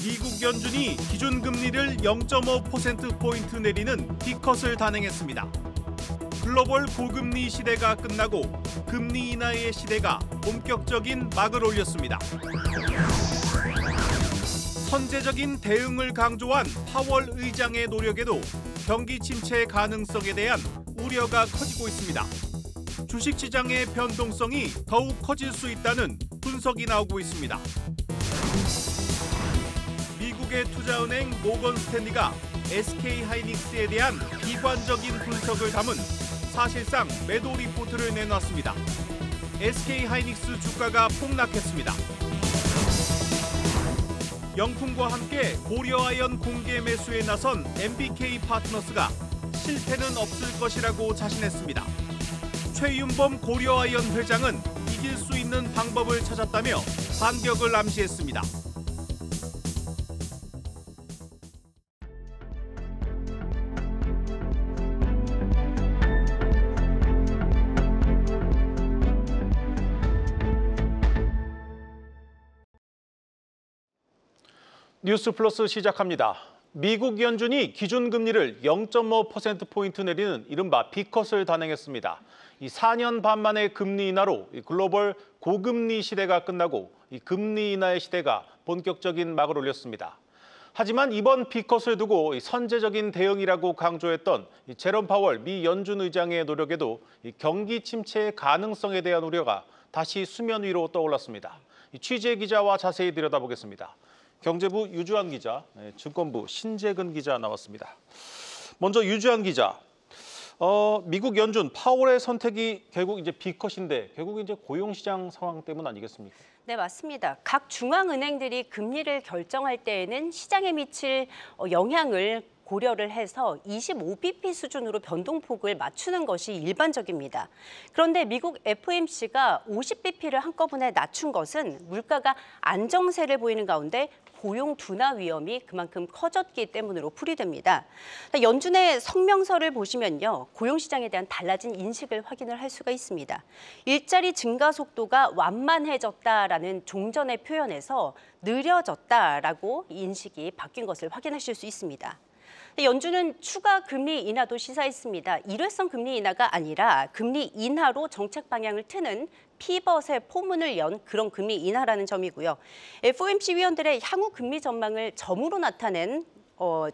미국 연준이 기준금리를 0.5%포인트 내리는 B컷을 단행했습니다. 글로벌 고금리 시대가 끝나고 금리 인하의 시대가 본격적인 막을 올렸습니다. 선제적인 대응을 강조한 파월 의장의 노력에도 경기 침체 가능성에 대한 우려가 커지고 있습니다. 주식시장의 변동성이 더욱 커질 수 있다는 분석이 나오고 있습니다. 미국의 투자은행 모건 스탠리가 SK하이닉스에 대한 비관적인 분석을 담은 사실상 매도 리포트를 내놨습니다. SK하이닉스 주가가 폭락했습니다. 영풍과 함께 고려아연 공개 매수에 나선 MBK 파트너스가 실패는 없을 것이라고 자신했습니다. 최윤범 고려아연 회장은 이길 수 있는 방법을 찾았다며 반격을 암시했습니다. 뉴스 플러스 시작합니다. 미국 연준이 기준금리를 0.5%포인트 내리는 이른바 B컷을 단행했습니다. 이 4년 반 만의 금리 인하로 글로벌 고금리 시대가 끝나고 이 금리 인하의 시대가 본격적인 막을 올렸습니다. 하지만 이번 B컷을 두고 선제적인 대응이라고 강조했던 제롬 파월 미 연준 의장의 노력에도 경기 침체의 가능성에 대한 우려가 다시 수면 위로 떠올랐습니다. 취재 기자와 자세히 들여다보겠습니다. 경제부 유주환 기자, 증권부 신재근 기자 나왔습니다. 먼저 유주환 기자, 미국 연준 파월의 선택이 결국 이제 B컷인데 결국 이제 고용시장 상황 때문 아니겠습니까? 네, 맞습니다. 각 중앙은행들이 금리를 결정할 때에는 시장에 미칠 영향을 고려를 해서 25bp 수준으로 변동폭을 맞추는 것이 일반적입니다. 그런데 미국 FOMC가 50bp를 한꺼번에 낮춘 것은 물가가 안정세를 보이는 가운데 고용 둔화 위험이 그만큼 커졌기 때문으로 풀이됩니다. 연준의 성명서를 보시면요, 고용시장에 대한 달라진 인식을 확인을 할 수가 있습니다. 일자리 증가 속도가 완만해졌다라는 종전의 표현에서 느려졌다라고 인식이 바뀐 것을 확인하실 수 있습니다. 연준은 추가 금리 인하도 시사했습니다. 일회성 금리 인하가 아니라 금리 인하로 정책 방향을 트는 피벗의 포문을 연 그런 금리 인하라는 점이고요. FOMC 위원들의 향후 금리 전망을 점으로 나타낸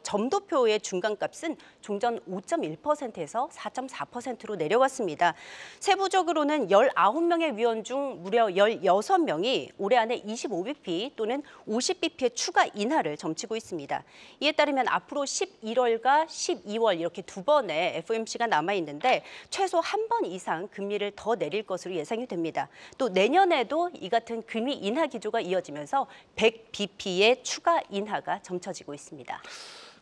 점도표의 중간값은 종전 5.1%에서 4.4%로 내려갔습니다. 세부적으로는 19명의 위원 중 무려 16명이 올해 안에 25bp 또는 50bp의 추가 인하를 점치고 있습니다. 이에 따르면 앞으로 11월과 12월 이렇게 두 번의 FOMC가 남아있는데 최소 한 번 이상 금리를 더 내릴 것으로 예상이 됩니다. 또 내년에도 이 같은 금리 인하 기조가 이어지면서 100bp의 추가 인하가 점쳐지고 있습니다.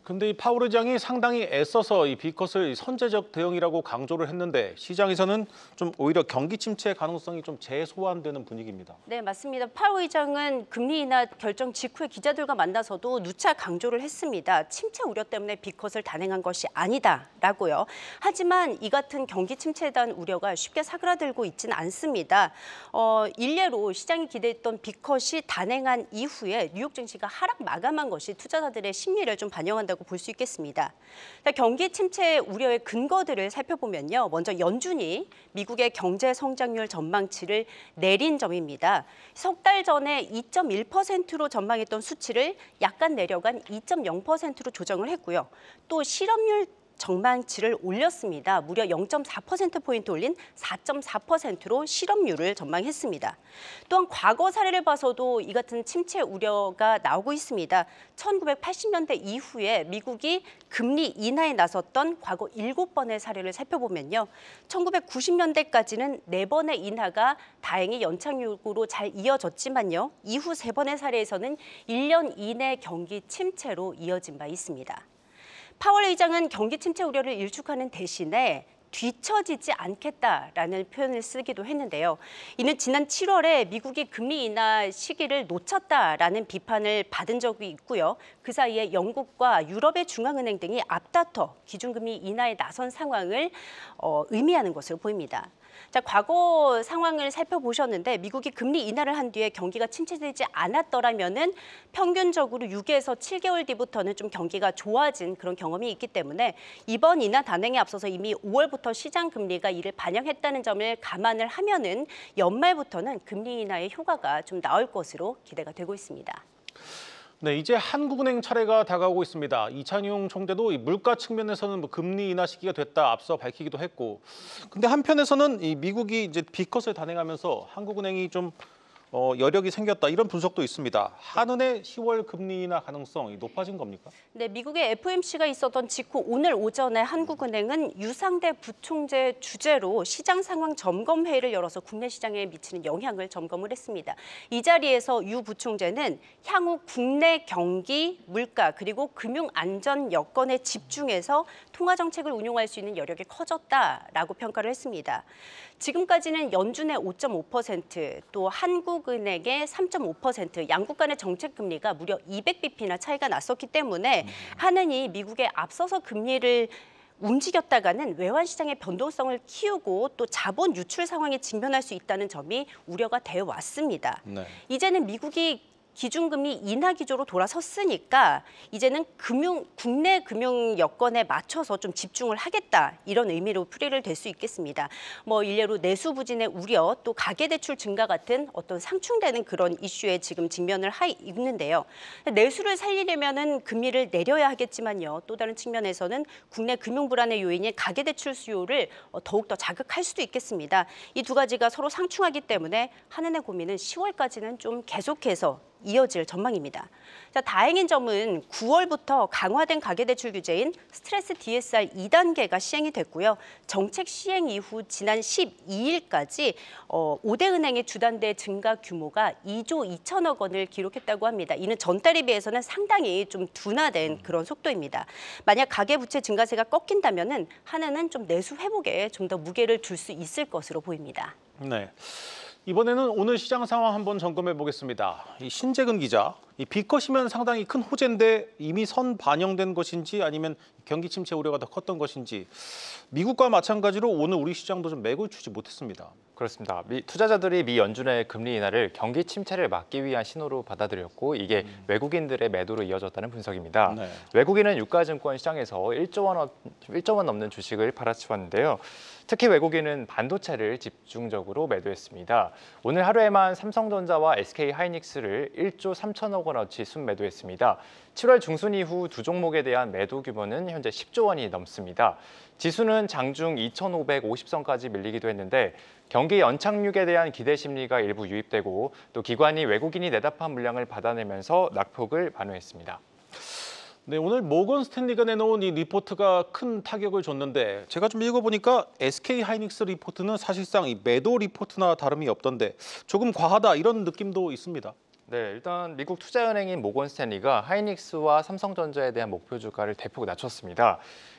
근데 이 파월 의장이 상당히 애써서 이 B컷을 선제적 대응이라고 강조를 했는데 시장에서는 좀 오히려 경기 침체 가능성이 좀 재소환되는 분위기입니다. 네, 맞습니다. 파월 의장은 금리 인하 결정 직후에 기자들과 만나서도 누차 강조를 했습니다. 침체 우려 때문에 B컷을 단행한 것이 아니다라고요. 하지만 이 같은 경기 침체에 대한 우려가 쉽게 사그라들고 있지는 않습니다. 일례로 시장이 기대했던 B컷이 단행한 이후에 뉴욕 증시가 하락 마감한 것이 투자자들의 심리를 좀 반영한다고 볼 수 있겠습니다. 경기 침체 우려의 근거들을 살펴보면요. 먼저 연준이 미국의 경제 성장률 전망치를 내린 점입니다. 석 달 전에 2.1%로 전망했던 수치를 약간 내려간 2.0%로 조정을 했고요. 또 실업률 전망치를 올렸습니다. 무려 0.4%포인트 올린 4.4%로 실업률을 전망했습니다. 또한 과거 사례를 봐서도 이 같은 침체 우려가 나오고 있습니다. 1980년대 이후에 미국이 금리 인하에 나섰던 과거 7번의 사례를 살펴보면요. 1990년대까지는 4번의 인하가 다행히 연착륙으로 잘 이어졌지만요. 이후 3번의 사례에서는 1년 이내 경기 침체로 이어진 바 있습니다. 파월 의장은 경기 침체 우려를 일축하는 대신에 뒤처지지 않겠다라는 표현을 쓰기도 했는데요. 이는 지난 7월에 미국이 금리 인하 시기를 놓쳤다라는 비판을 받은 적이 있고요. 그 사이에 영국과 유럽의 중앙은행 등이 앞다퉈 기준금리 인하에 나선 상황을 의미하는 것으로 보입니다. 자, 과거 상황을 살펴보셨는데 미국이 금리 인하를 한 뒤에 경기가 침체되지 않았더라면은 평균적으로 6에서 7개월 뒤부터는 좀 경기가 좋아진 그런 경험이 있기 때문에 이번 인하 단행에 앞서서 이미 5월부터 시장 금리가 이를 반영했다는 점을 감안을 하면은 연말부터는 금리 인하의 효과가 좀 나올 것으로 기대가 되고 있습니다. 네, 이제 한국은행 차례가 다가오고 있습니다. 이찬용 총재도 이 물가 측면에서는 금리 인하 시기가 됐다 앞서 밝히기도 했고, 근데 한편에서는 이 미국이 이제 B컷을 단행하면서 한국은행이 좀 여력이 생겼다 이런 분석도 있습니다. 한은의 10월 금리 인하 가능성이 높아진 겁니까? 네, 미국의 FOMC가 있었던 직후 오늘 오전에 한국은행은 유상대 부총재 주재로 시장 상황 점검 회의를 열어서 국내 시장에 미치는 영향을 점검을 했습니다. 이 자리에서 유 부총재는 향후 국내 경기, 물가 그리고 금융 안전 여건에 집중해서 통화 정책을 운용할 수 있는 여력이 커졌다라고 평가를 했습니다. 지금까지는 연준의 5.5%, 또 한국은행의 3.5%, 양국 간의 정책 금리가 무려 200bp나 차이가 났었기 때문에 한은이 미국에 앞서서 금리를 움직였다가는 외환 시장의 변동성을 키우고 또 자본 유출 상황에 직면할 수 있다는 점이 우려가 되어 왔습니다. 네. 이제는 미국이 기준금리 인하 기조로 돌아섰으니까 이제는 국내 금융 여건에 맞춰서 좀 집중을 하겠다 이런 의미로 풀이를 될 수 있겠습니다. 뭐 일례로 내수 부진의 우려 또 가계대출 증가 같은 어떤 상충되는 그런 이슈에 지금 직면을 있는데요. 내수를 살리려면은 금리를 내려야 하겠지만요. 또 다른 측면에서는 국내 금융 불안의 요인인 가계대출 수요를 더욱더 자극할 수도 있겠습니다. 이 두 가지가 서로 상충하기 때문에 한은의 고민은 10월까지는 좀 계속해서 이어질 전망입니다. 자, 다행인 점은 9월부터 강화된 가계대출 규제인 스트레스 DSR 2단계가 시행이 됐고요. 정책 시행 이후 지난 12일까지 5대 은행의 주단대 증가 규모가 2조 2천억 원을 기록했다고 합니다. 이는 전달에 비해서는 상당히 좀 둔화된 그런 속도입니다. 만약 가계부채 증가세가 꺾인다면은 한은은 좀 내수 회복에 좀 더 무게를 둘 수 있을 것으로 보입니다. 네. 이번에는 오늘 시장 상황 한번 점검해 보겠습니다. 이 신재근 기자, 이 B컷이면 상당히 큰 호재인데 이미 선 반영된 것인지 아니면 경기 침체 우려가 더 컸던 것인지 미국과 마찬가지로 오늘 우리 시장도 좀 맥을 추지 못했습니다. 그렇습니다. 투자자들이 미 연준의 금리 인하를 경기 침체를 막기 위한 신호로 받아들였고 이게 외국인들의 매도로 이어졌다는 분석입니다. 네. 외국인은 유가증권 시장에서 1조 원 넘는 주식을 팔아치웠는데요. 특히 외국인은 반도체를 집중적으로 매도했습니다. 오늘 하루에만 삼성전자와 SK하이닉스를 1조 3천억 원어치 순매도했습니다. 7월 중순 이후 두 종목에 대한 매도 규모는 현재 10조 원이 넘습니다. 지수는 장중 2,550선까지 밀리기도 했는데 경기 연착륙에 대한 기대 심리가 일부 유입되고 또 기관이 외국인이 내다판 물량을 받아내면서 낙폭을 만회했습니다. 네, 오늘 모건 스탠리가 내놓은 이 리포트가 큰 타격을 줬는데 제가 좀 읽어보니까 SK하이닉스 리포트는 사실상 이 매도 리포트나 다름이 없던데 조금 과하다 이런 느낌도 있습니다. 네, 일단 미국 투자은행인 모건 스탠리가 하이닉스와 삼성전자에 대한 목표 주가를 대폭 낮췄습니다.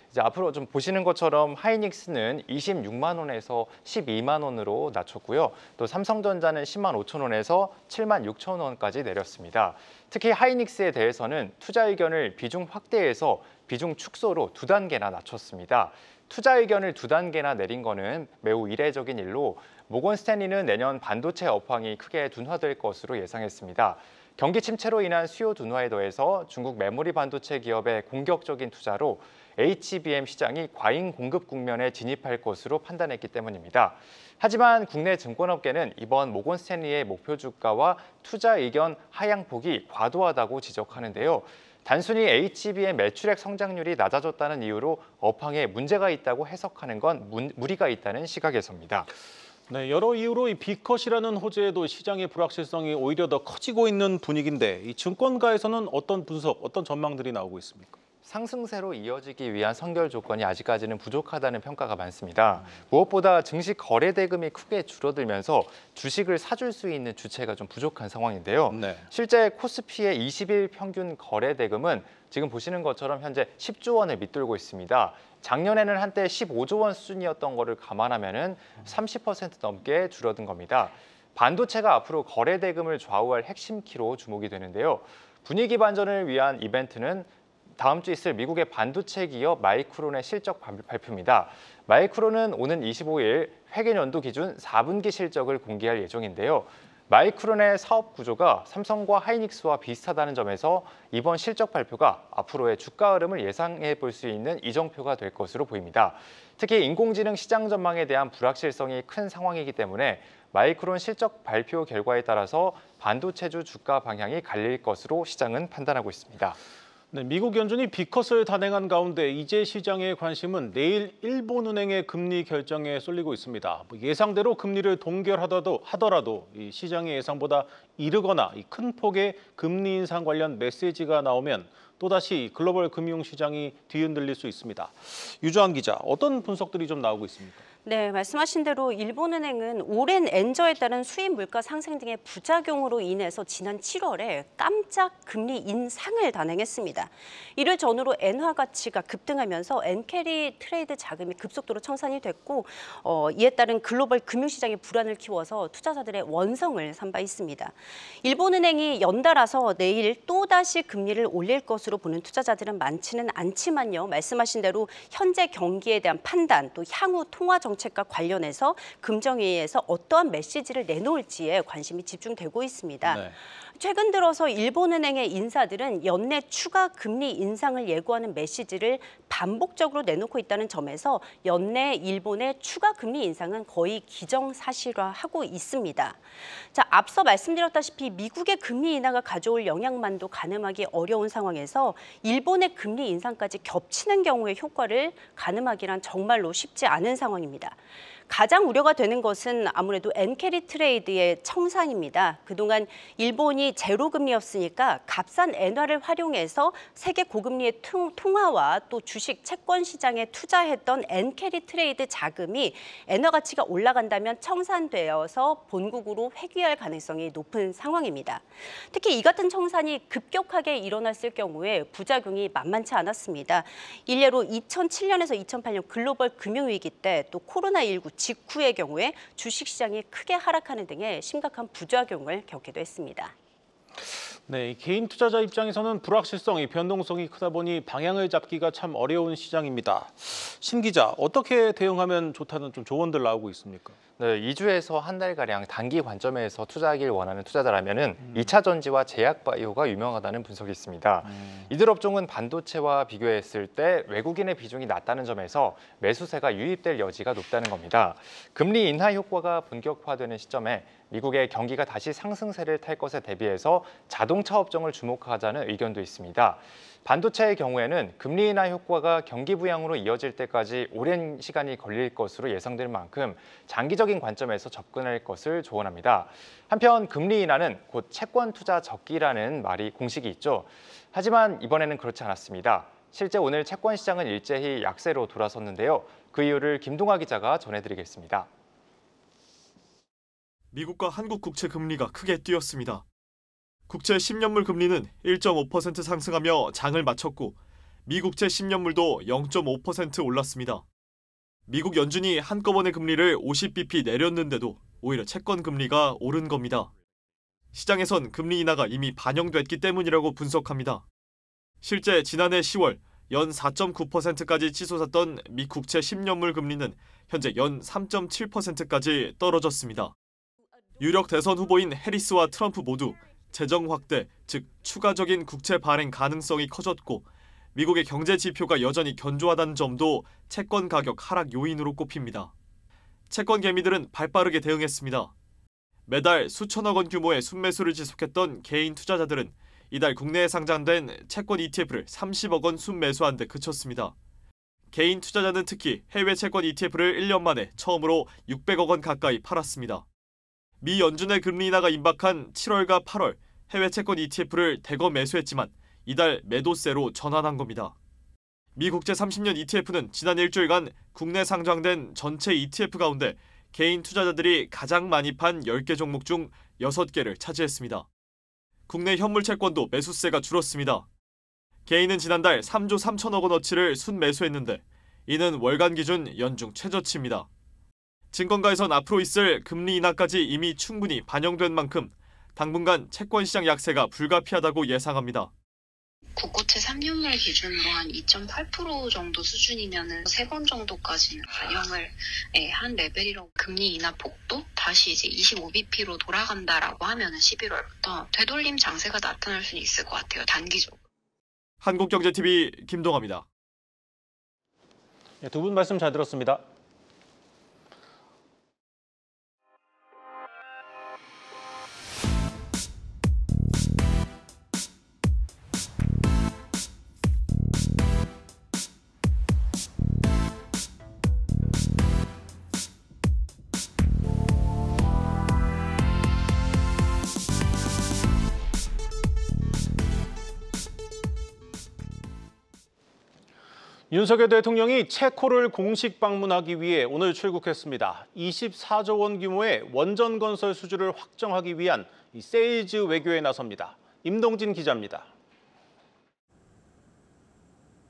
이제 앞으로 좀 보시는 것처럼 하이닉스는 26만 원에서 12만 원으로 낮췄고요. 또 삼성전자는 10만 5천 원에서 7만 6천 원까지 내렸습니다. 특히 하이닉스에 대해서는 투자 의견을 비중 확대해서 비중 축소로 2단계나 낮췄습니다. 투자 의견을 2단계나 내린 거는 매우 이례적인 일로 모건 스탠리는 내년 반도체 업황이 크게 둔화될 것으로 예상했습니다. 경기 침체로 인한 수요 둔화에 더해서 중국 메모리 반도체 기업의 공격적인 투자로 HBM 시장이 과잉 공급 국면에 진입할 것으로 판단했기 때문입니다. 하지만 국내 증권업계는 이번 모건 스탠리의 목표 주가와 투자 의견 하향폭이 과도하다고 지적하는데요. 단순히 HBM 매출액 성장률이 낮아졌다는 이유로 업황에 문제가 있다고 해석하는 건 무리가 있다는 시각에서입니다. 네, 여러 이유로 이 B컷이라는 호재에도 시장의 불확실성이 오히려 더 커지고 있는 분위기인데 이 증권가에서는 어떤 분석, 어떤 전망들이 나오고 있습니까? 상승세로 이어지기 위한 선결 조건이 아직까지는 부족하다는 평가가 많습니다. 무엇보다 증시 거래 대금이 크게 줄어들면서 주식을 사줄 수 있는 주체가 좀 부족한 상황인데요. 네. 실제 코스피의 20일 평균 거래 대금은 지금 보시는 것처럼 현재 10조 원을 밑돌고 있습니다. 작년에는 한때 15조 원 수준이었던 거를 감안하면은 30% 넘게 줄어든 겁니다. 반도체가 앞으로 거래 대금을 좌우할 핵심 키로 주목이 되는데요. 분위기 반전을 위한 이벤트는 다음 주 있을 미국의 반도체 기업 마이크론의 실적 발표입니다. 마이크론은 오는 25일 회계연도 기준 4분기 실적을 공개할 예정인데요. 마이크론의 사업 구조가 삼성과 하이닉스와 비슷하다는 점에서 이번 실적 발표가 앞으로의 주가 흐름을 예상해 볼 수 있는 이정표가 될 것으로 보입니다. 특히 인공지능 시장 전망에 대한 불확실성이 큰 상황이기 때문에 마이크론 실적 발표 결과에 따라서 반도체주 주가 방향이 갈릴 것으로 시장은 판단하고 있습니다. 네, 미국 연준이 B컷을 단행한 가운데 이제 시장의 관심은 내일 일본은행의 금리 결정에 쏠리고 있습니다. 예상대로 금리를 동결하더라도 이 시장의 예상보다 이르거나 큰 폭의 금리 인상 관련 메시지가 나오면 또다시 글로벌 금융시장이 뒤흔들릴 수 있습니다. 유주한 기자, 어떤 분석들이 좀 나오고 있습니까? 네, 말씀하신 대로 일본은행은 오랜 엔저에 따른 수입 물가 상승 등의 부작용으로 인해서 지난 7월에 깜짝 금리 인상을 단행했습니다. 이를 전후로 엔화 가치가 급등하면서 엔캐리 트레이드 자금이 급속도로 청산이 됐고 이에 따른 글로벌 금융시장의 불안을 키워서 투자자들의 원성을 산 바 있습니다. 일본은행이 연달아서 내일 또다시 금리를 올릴 것으로 보는 투자자들은 많지는 않지만요. 말씀하신 대로 현재 경기에 대한 판단, 또 향후 통화 정책과 관련해서 금정회의에서 어떠한 메시지를 내놓을지에 관심이 집중되고 있습니다. 네. 최근 들어서 일본은행의 인사들은 연내 추가 금리 인상을 예고하는 메시지를 반복적으로 내놓고 있다는 점에서 연내 일본의 추가 금리 인상은 거의 기정사실화하고 있습니다. 자, 앞서 말씀드렸다시피 미국의 금리 인하가 가져올 영향만도 가늠하기 어려운 상황에서 일본의 금리 인상까지 겹치는 경우의 효과를 가늠하기란 정말로 쉽지 않은 상황입니다. 가장 우려가 되는 것은 아무래도 엔캐리 트레이드의 청산입니다. 그동안 일본이 제로금리였으니까 값싼 엔화를 활용해서 세계 고금리의 통화와 또 주식 채권 시장에 투자했던 엔캐리 트레이드 자금이 엔화 가치가 올라간다면 청산되어서 본국으로 회귀할 가능성이 높은 상황입니다. 특히 이 같은 청산이 급격하게 일어났을 경우에 부작용이 만만치 않았습니다. 일례로 2007년에서 2008년 글로벌 금융위기 때 또 코로나19 직후의 경우에 주식시장이 크게 하락하는 등의 심각한 부작용을 겪기도 했습니다. 네, 개인 투자자 입장에서는 불확실성이 변동성이 크다 보니 방향을 잡기가 참 어려운 시장입니다. 신 기자, 어떻게 대응하면 좋다는 좀 조언들 나오고 있습니까? 네, 2주에서 한 달가량 단기 관점에서 투자하길 원하는 투자자라면 2차 전지와 제약바이오가 유명하다는 분석이 있습니다. 이들 업종은 반도체와 비교했을 때 외국인의 비중이 낮다는 점에서 매수세가 유입될 여지가 높다는 겁니다. 금리 인하 효과가 본격화되는 시점에 미국의 경기가 다시 상승세를 탈 것에 대비해서 자동차 업종을 주목하자는 의견도 있습니다. 반도체의 경우에는 금리 인하 효과가 경기 부양으로 이어질 때까지 오랜 시간이 걸릴 것으로 예상될 만큼 장기적인 관점에서 접근할 것을 조언합니다. 한편 금리 인하는 곧 채권 투자 적기라는 공식이 있죠. 하지만 이번에는 그렇지 않았습니다. 실제 오늘 채권 시장은 일제히 약세로 돌아섰는데요. 그 이유를 김동아 기자가 전해드리겠습니다. 미국과 한국 국채 금리가 크게 뛰었습니다. 국채 10년물 금리는 1.5% 상승하며 장을 마쳤고 미국채 10년물도 0.5% 올랐습니다. 미국 연준이 한꺼번에 금리를 50bp 내렸는데도 오히려 채권 금리가 오른 겁니다. 시장에선 금리 인하가 이미 반영됐기 때문이라고 분석합니다. 실제 지난해 10월 연 4.9%까지 치솟았던 미 국채 10년물 금리는 현재 연 3.7%까지 떨어졌습니다. 유력 대선 후보인 해리스와 트럼프 모두 재정 확대, 즉 추가적인 국채 발행 가능성이 커졌고 미국의 경제 지표가 여전히 견조하다는 점도 채권 가격 하락 요인으로 꼽힙니다. 채권 개미들은 발빠르게 대응했습니다. 매달 수천억 원 규모의 순매수를 지속했던 개인 투자자들은 이달 국내에 상장된 채권 ETF를 30억 원 순매수한 데 그쳤습니다. 개인 투자자는 특히 해외 채권 ETF를 1년 만에 처음으로 600억 원 가까이 팔았습니다. 미 연준의 금리 인하가 임박한 7월과 8월 해외 채권 ETF를 대거 매수했지만 이달 매도세로 전환한 겁니다. 미 국채 30년 ETF는 지난 일주일간 국내 상장된 전체 ETF 가운데 개인 투자자들이 가장 많이 판 10개 종목 중 6개를 차지했습니다. 국내 현물 채권도 매수세가 줄었습니다. 개인은 지난달 3조 3천억 원어치를 순매수했는데 이는 월간 기준 연중 최저치입니다. 증권가에선 앞으로 있을 금리 인하까지 이미 충분히 반영된 만큼 당분간 채권 시장 약세가 불가피하다고 예상합니다. 국고채 3년물 기준으로 한 2.8% 정도 수준이면은 3번 정도까지는 반영을 한 레벨이라고. 금리 인하 폭도 다시 이제 25bp로 돌아간다라고 하면은 11월부터 되돌림 장세가 나타날 수는 있을 것 같아요. 단기적으로. 한국경제TV 김동아입니다. 두 분 말씀 잘 들었습니다. 윤석열 대통령이 체코를 공식 방문하기 위해 오늘 출국했습니다. 24조 원 규모의 원전 건설 수주를 확정하기 위한 세일즈 외교에 나섭니다. 임동진 기자입니다.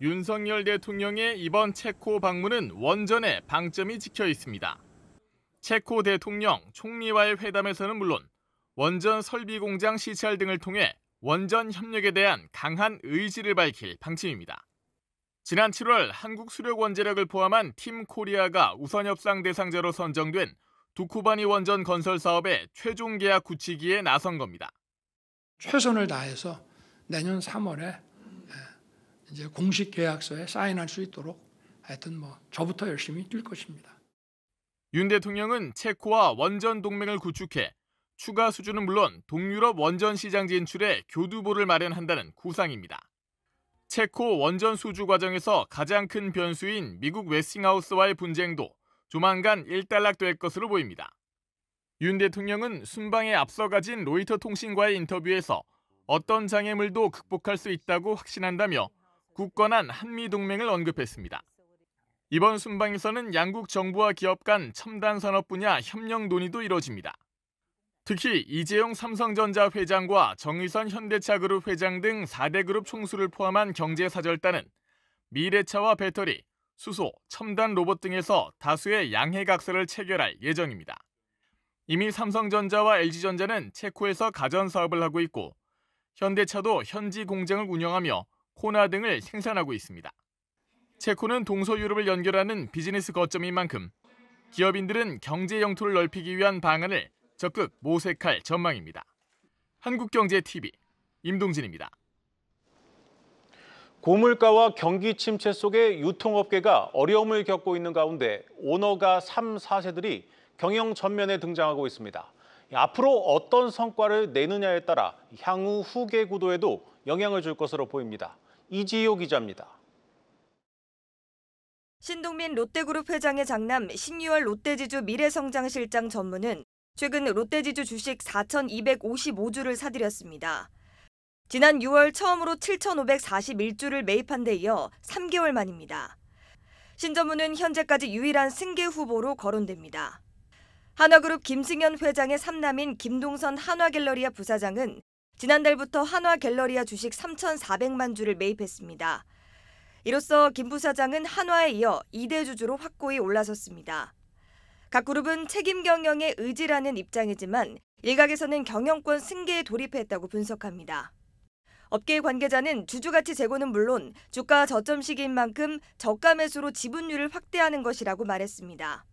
윤석열 대통령의 이번 체코 방문은 원전에 방점이 찍혀 있습니다. 체코 대통령, 총리와의 회담에서는 물론 원전 설비 공장 시찰 등을 통해 원전 협력에 대한 강한 의지를 밝힐 방침입니다. 지난 7월 한국 수력원자력을 포함한 팀 코리아가 우선 협상 대상자로 선정된 두쿠바니 원전 건설 사업의 최종 계약 굳히기에 나선 겁니다. 최선을 다해서 내년 3월에 이제 공식 계약서에 사인할 수 있도록 하여튼 저부터 열심히 뛸 것입니다. 윤 대통령은 체코와 원전 동맹을 구축해 추가 수주는 물론 동유럽 원전 시장 진출에 교두보를 마련한다는 구상입니다. 체코 원전 수주 과정에서 가장 큰 변수인 미국 웨스팅하우스와의 분쟁도 조만간 일단락될 것으로 보입니다. 윤 대통령은 순방에 앞서 가진 로이터 통신과의 인터뷰에서 어떤 장애물도 극복할 수 있다고 확신한다며 굳건한 한미 동맹을 언급했습니다. 이번 순방에서는 양국 정부와 기업 간 첨단 산업 분야 협력 논의도 이뤄집니다. 특히 이재용 삼성전자 회장과 정의선 현대차그룹 회장 등 4대 그룹 총수를 포함한 경제사절단은 미래차와 배터리, 수소, 첨단 로봇 등에서 다수의 양해각서를 체결할 예정입니다. 이미 삼성전자와 LG전자는 체코에서 가전사업을 하고 있고 현대차도 현지 공장을 운영하며 코나 등을 생산하고 있습니다. 체코는 동서유럽을 연결하는 비즈니스 거점인 만큼 기업인들은 경제 영토를 넓히기 위한 방안을 적극 모색할 전망입니다. 한국경제TV 임동진입니다. 고물가와 경기 침체 속에 유통업계가 어려움을 겪고 있는 가운데 오너가 3, 4세들이 경영 전면에 등장하고 있습니다. 앞으로 어떤 성과를 내느냐에 따라 향후 후계 구도에도 영향을 줄 것으로 보입니다. 이지효 기자입니다. 신동민 롯데그룹 회장의 장남 신유월 롯데지주 미래성장실장 전무는 최근 롯데지주 주식 4,255주를 사들였습니다. 지난 6월 처음으로 7,541주를 매입한 데 이어 3개월 만입니다. 신 전무는 현재까지 유일한 승계 후보로 거론됩니다. 한화그룹 김승현 회장의 삼남인 김동선 한화갤러리아 부사장은 지난달부터 한화갤러리아 주식 3,400만 주를 매입했습니다. 이로써 김 부사장은 한화에 이어 2대 주주로 확고히 올라섰습니다. 각 그룹은 책임 경영의 의지라는 입장이지만 일각에서는 경영권 승계에 돌입했다고 분석합니다. 업계 관계자는 주주가치 제고는 물론 주가 저점 시기인 만큼 저가 매수로 지분율을 확대하는 것이라고 말했습니다.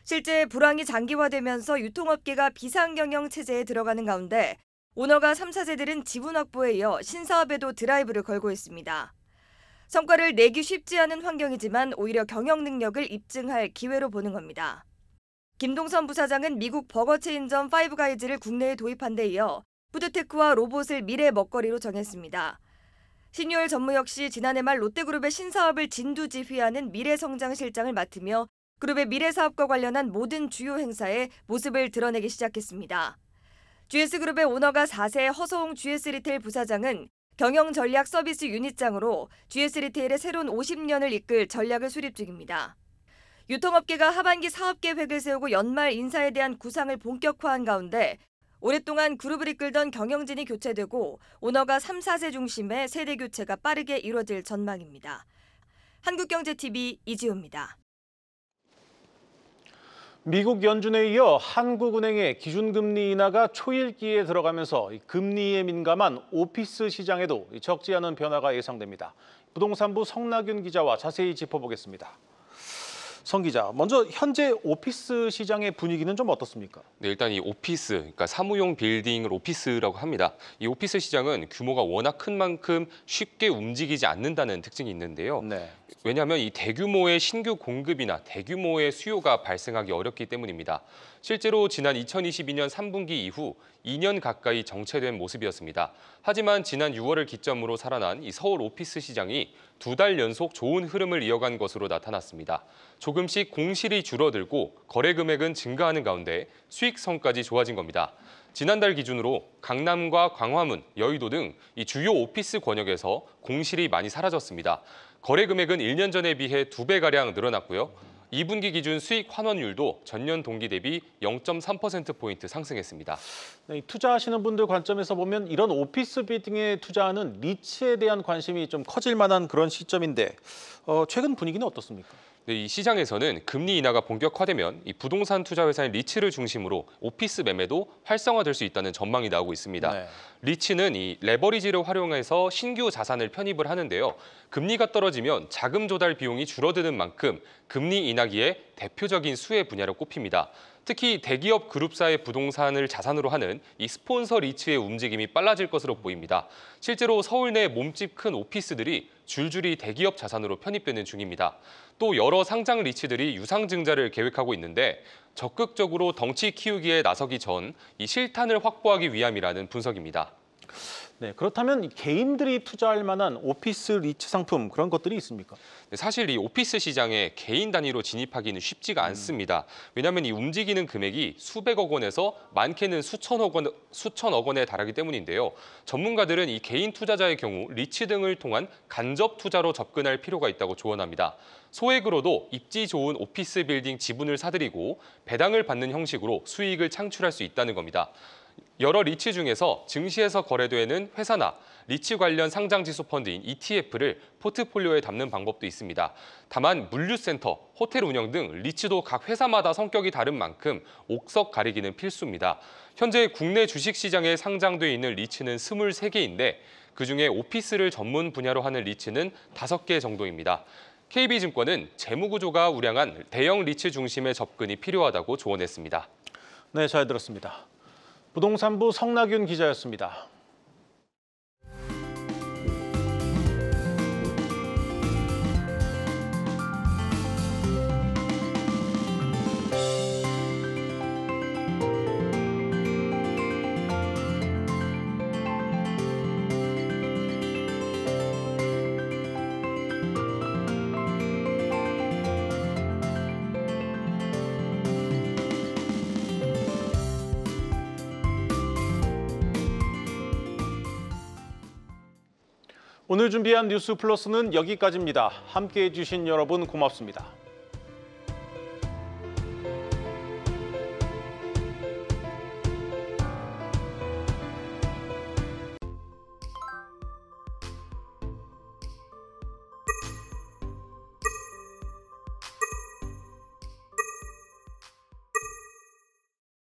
실제 불황이 장기화되면서 유통업계가 비상경영 체제에 들어가는 가운데 오너가 3, 4세들은 지분 확보에 이어 신사업에도 드라이브를 걸고 있습니다. 성과를 내기 쉽지 않은 환경이지만 오히려 경영 능력을 입증할 기회로 보는 겁니다. 김동선 부사장은 미국 버거체인점 파이브가이즈를 국내에 도입한 데 이어 푸드테크와 로봇을 미래 먹거리로 정했습니다. 신유월 전무 역시 지난해 말 롯데그룹의 신사업을 진두지휘하는 미래성장실장을 맡으며 그룹의 미래사업과 관련한 모든 주요 행사에 모습을 드러내기 시작했습니다. GS그룹의 오너가 4세 허서홍 GS리테일 부사장은 경영전략 서비스 유닛장으로 GS리테일의 새로운 50년을 이끌 전략을 수립 중입니다. 유통업계가 하반기 사업계획을 세우고 연말 인사에 대한 구상을 본격화한 가운데 오랫동안 그룹을 이끌던 경영진이 교체되고 오너가 3, 4세 중심의 세대 교체가 빠르게 이뤄질 전망입니다. 한국경제TV 이지호입니다. 미국 연준에 이어 한국은행의 기준금리 인하가 초읽기에 들어가면서 금리에 민감한 오피스 시장에도 적지 않은 변화가 예상됩니다. 부동산부 성낙윤 기자와 자세히 짚어보겠습니다. 성 기자, 먼저 현재 오피스 시장의 분위기는 좀 어떻습니까? 네, 일단 이 오피스, 그러니까 사무용 빌딩을 오피스라고 합니다. 이 오피스 시장은 규모가 워낙 큰 만큼 쉽게 움직이지 않는다는 특징이 있는데요. 네. 왜냐하면 이 대규모의 신규 공급이나 대규모의 수요가 발생하기 어렵기 때문입니다. 실제로 지난 2022년 3분기 이후 2년 가까이 정체된 모습이었습니다. 하지만 지난 6월을 기점으로 살아난 이 서울 오피스 시장이 2달 연속 좋은 흐름을 이어간 것으로 나타났습니다. 조금씩 공실이 줄어들고 거래 금액은 증가하는 가운데 수익성까지 좋아진 겁니다. 지난달 기준으로 강남과 광화문, 여의도 등 이 주요 오피스 권역에서 공실이 많이 사라졌습니다. 거래 금액은 1년 전에 비해 2배가량 늘어났고요. 2분기 기준 수익 환원율도 전년 동기 대비 0.3%포인트 상승했습니다. 네, 투자하시는 분들 관점에서 보면 이런 오피스 빌딩에 투자하는 리츠에 대한 관심이 좀 커질 만한 그런 시점인데 최근 분위기는 어떻습니까? 네, 이 시장에서는 금리 인하가 본격화되면 이 부동산 투자 회사인 리츠를 중심으로 오피스 매매도 활성화될 수 있다는 전망이 나오고 있습니다. 네. 리츠는 이 레버리지를 활용해서 신규 자산을 편입을 하는데요. 금리가 떨어지면 자금 조달 비용이 줄어드는 만큼 금리 인하기에 대표적인 수혜 분야로 꼽힙니다. 특히 대기업 그룹사의 부동산을 자산으로 하는 이 스폰서 리츠의 움직임이 빨라질 것으로 보입니다. 실제로 서울 내 몸집 큰 오피스들이 줄줄이 대기업 자산으로 편입되는 중입니다. 또 여러 상장 리츠들이 유상증자를 계획하고 있는데 적극적으로 덩치 키우기에 나서기 전 이 실탄을 확보하기 위함이라는 분석입니다. 네, 그렇다면 개인들이 투자할 만한 오피스 리츠 상품 그런 것들이 있습니까? 네, 사실 이 오피스 시장에 개인 단위로 진입하기는 쉽지가 않습니다. 왜냐하면 이 움직이는 금액이 수백억 원에서 많게는 수천억 원에 달하기 때문인데요. 전문가들은 이 개인 투자자의 경우 리츠 등을 통한 간접 투자로 접근할 필요가 있다고 조언합니다. 소액으로도 입지 좋은 오피스 빌딩 지분을 사들이고 배당을 받는 형식으로 수익을 창출할 수 있다는 겁니다. 여러 리츠 중에서 증시에서 거래되는 회사나 리츠 관련 상장지수 펀드인 ETF를 포트폴리오에 담는 방법도 있습니다. 다만 물류센터, 호텔 운영 등 리츠도 각 회사마다 성격이 다른 만큼 옥석 가리기는 필수입니다. 현재 국내 주식시장에 상장돼 있는 리츠는 23개인데 그중에 오피스를 전문 분야로 하는 리츠는 5개 정도입니다. KB증권은 재무구조가 우량한 대형 리츠 중심의 접근이 필요하다고 조언했습니다. 네, 잘 들었습니다. 부동산부 성낙윤 기자였습니다. 오늘 준비한 뉴스 플러스는 여기까지입니다. 함께해 주신 여러분 고맙습니다.